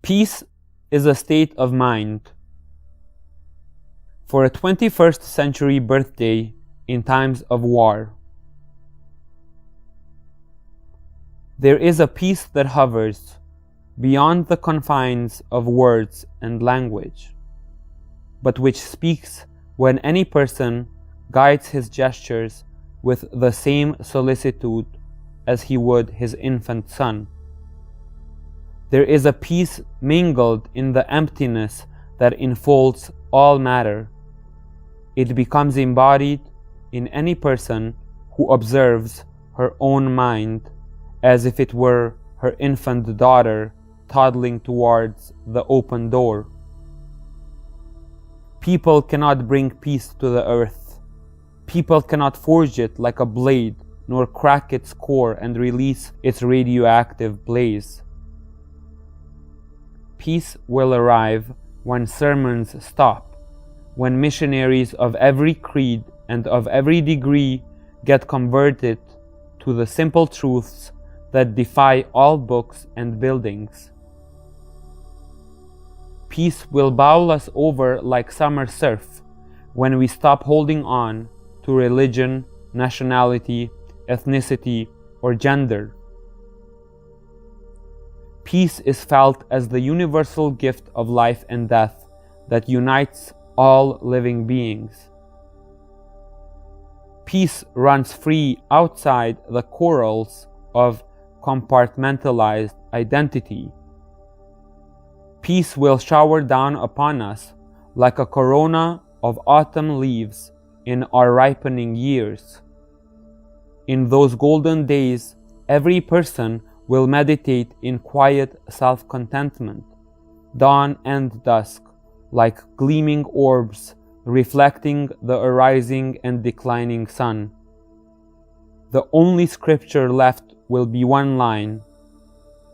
Peace is a state of mind. For a 21st century birthday in times of war, there is a peace that hovers beyond the confines of words and language, but which speaks when any person guides his gestures with the same solicitude as he would his infant son. There is a peace mingled in the emptiness that enfolds all matter. It becomes embodied in any person who observes her own mind as if it were her infant daughter toddling towards the open door. People cannot bring peace to the earth. People cannot forge it like a blade, nor crack its core and release its radioactive blaze. Peace will arrive when sermons stop, when missionaries of every creed and of every degree get converted to the simple truths that defy all books and buildings. Peace will bowl us over like summer surf when we stop holding on to religion, nationality, ethnicity, or gender. Peace is felt as the universal gift of life and death that unites all living beings. Peace runs free outside the corals of compartmentalized identity. Peace will shower down upon us like a corona of autumn leaves in our ripening years. In those golden days, every person will meditate in quiet self-contentment, dawn and dusk, like gleaming orbs reflecting the arising and declining sun. The only scripture left will be one line: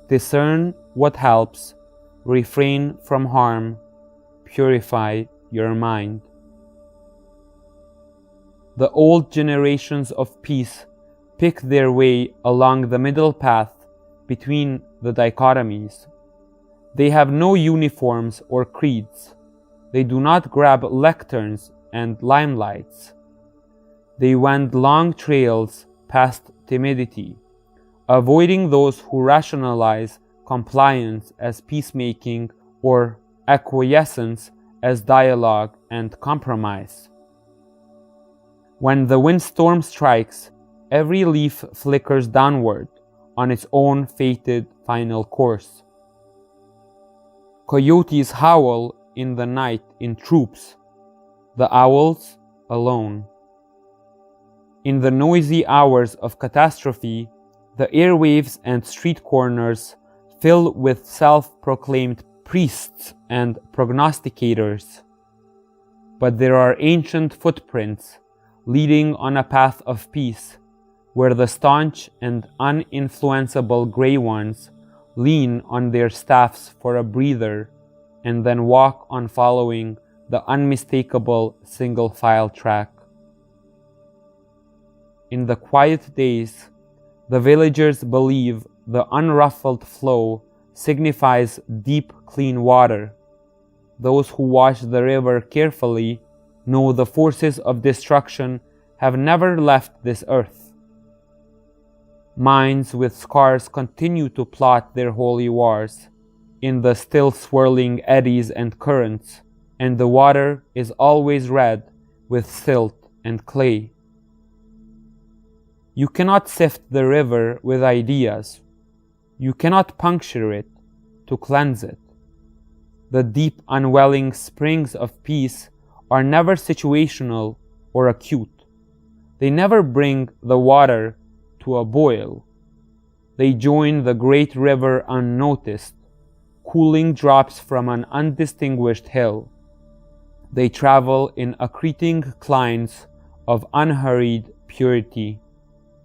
discern what helps, refrain from harm, purify your mind. The old generations of peace pick their way along the middle path between the dichotomies. They have no uniforms or creeds. They do not grab lecterns and limelights. They wend long trails past timidity, avoiding those who rationalize compliance as peacemaking or acquiescence as dialogue and compromise. When the windstorm strikes, every leaf flickers downward on its own fated final course. Coyotes howl in the night in troops, the owls alone. In the noisy hours of catastrophe, the airwaves and street corners fill with self-proclaimed priests and prognosticators. But there are ancient footprints leading on a path of peace, where the staunch and uninfluenceable gray ones lean on their staffs for a breather and then walk on following the unmistakable single-file track. In the quiet days, the villagers believe the unruffled flow signifies deep, clean water. Those who watch the river carefully know the forces of destruction have never left this earth. Minds with scars continue to plot their holy wars in the still swirling eddies and currents, and the water is always red with silt and clay. You cannot sift the river with ideas. You cannot puncture it to cleanse it. The deep unwelling springs of peace are never situational or acute. They never bring the water to a boil. They join the great river unnoticed, cooling drops from an undistinguished hill. They travel in accreting clines of unhurried purity,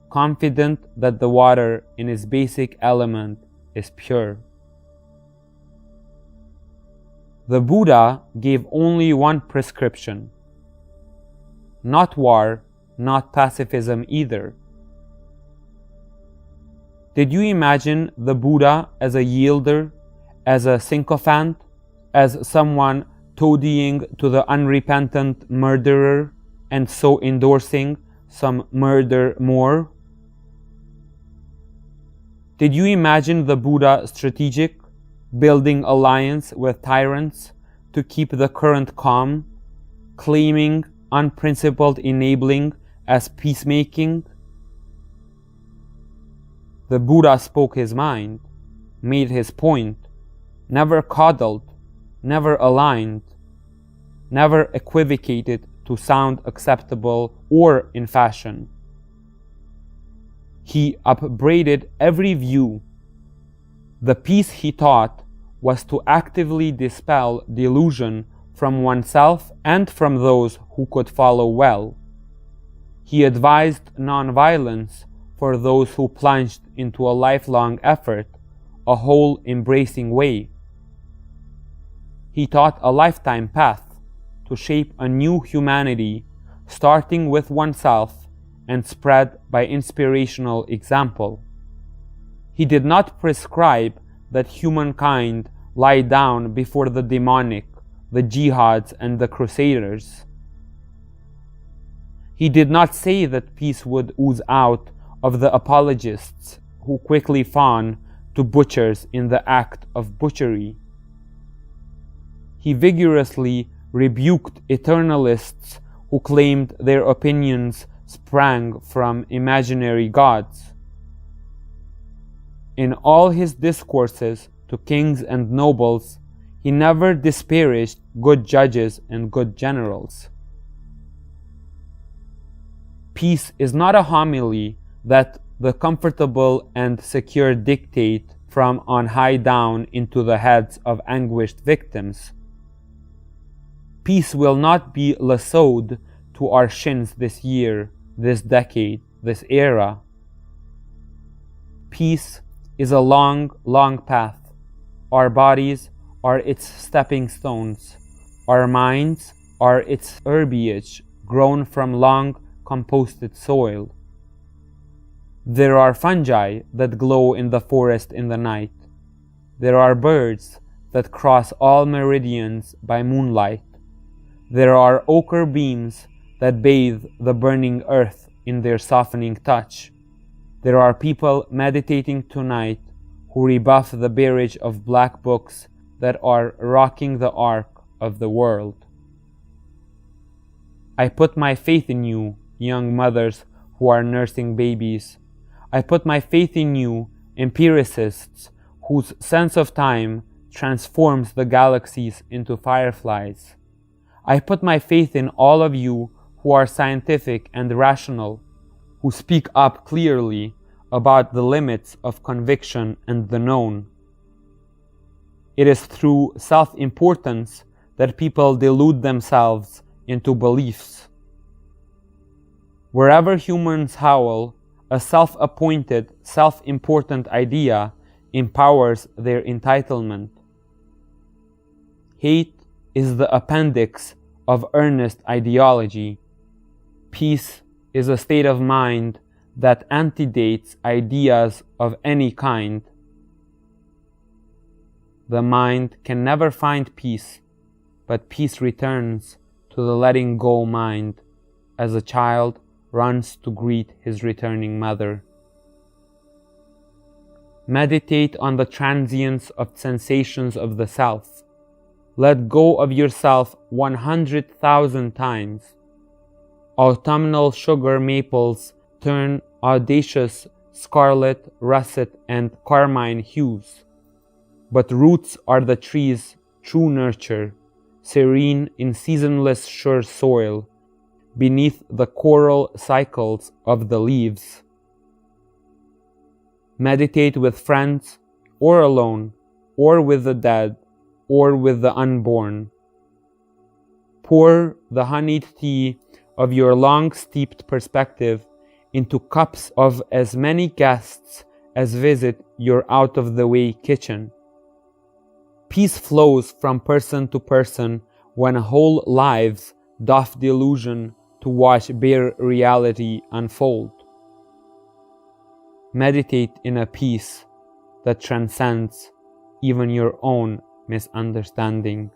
confident that the water in its basic element is pure. The Buddha gave only one prescription: not war, not pacifism either. Did you imagine the Buddha as a yielder, as a sycophant, as someone toadying to the unrepentant murderer and so endorsing some murder more? Did you imagine the Buddha strategic, building alliance with tyrants to keep the current calm, claiming unprincipled enabling as peacemaking? The Buddha spoke his mind, made his point, never coddled, never aligned, never equivocated to sound acceptable or in fashion. He upbraided every view. The peace he taught was to actively dispel delusion from oneself and from those who could follow well. He advised nonviolence for those who plunged into a lifelong effort, a whole embracing way. He taught a lifetime path to shape a new humanity, starting with oneself and spread by inspirational example. He did not prescribe that humankind lie down before the demonic, the jihads and the crusaders. He did not say that peace would ooze out of the apologists who quickly fawn to butchers in the act of butchery. He vigorously rebuked eternalists who claimed their opinions sprang from imaginary gods. In all his discourses to kings and nobles, he never disparaged good judges and good generals. Peace is not a homily that the comfortable and secure dictate from on high down into the heads of anguished victims. Peace will not be lassoed to our shins this year, this decade, this era. Peace is a long, long path. Our bodies are its stepping stones. Our minds are its herbage grown from long composted soil. There are fungi that glow in the forest in the night. There are birds that cross all meridians by moonlight. There are ochre beams that bathe the burning earth in their softening touch. There are people meditating tonight who rebuff the barrage of black books that are rocking the ark of the world. I put my faith in you, young mothers who are nursing babies. I put my faith in you, empiricists whose sense of time transforms the galaxies into fireflies. I put my faith in all of you who are scientific and rational, who speak up clearly about the limits of conviction and the known. It is through self-importance that people delude themselves into beliefs. Wherever humans howl, a self-appointed, self-important idea empowers their entitlement. Hate is the appendix of earnest ideology. Peace is a state of mind that antedates ideas of any kind. The mind can never find peace, but peace returns to the letting go mind as a child runs to greet his returning mother. Meditate on the transience of sensations of the self. Let go of yourself 100,000 times. Autumnal sugar maples turn audacious scarlet, russet, and carmine hues. But roots are the tree's true nurture, serene in seasonless sure soil, beneath the choral cycles of the leaves. Meditate with friends, or alone, or with the dead, or with the unborn. Pour the honeyed tea of your long-steeped perspective into cups of as many guests as visit your out-of-the-way kitchen. Peace flows from person to person when whole lives doff delusion to watch bare reality unfold. Meditate in a peace that transcends even your own misunderstanding.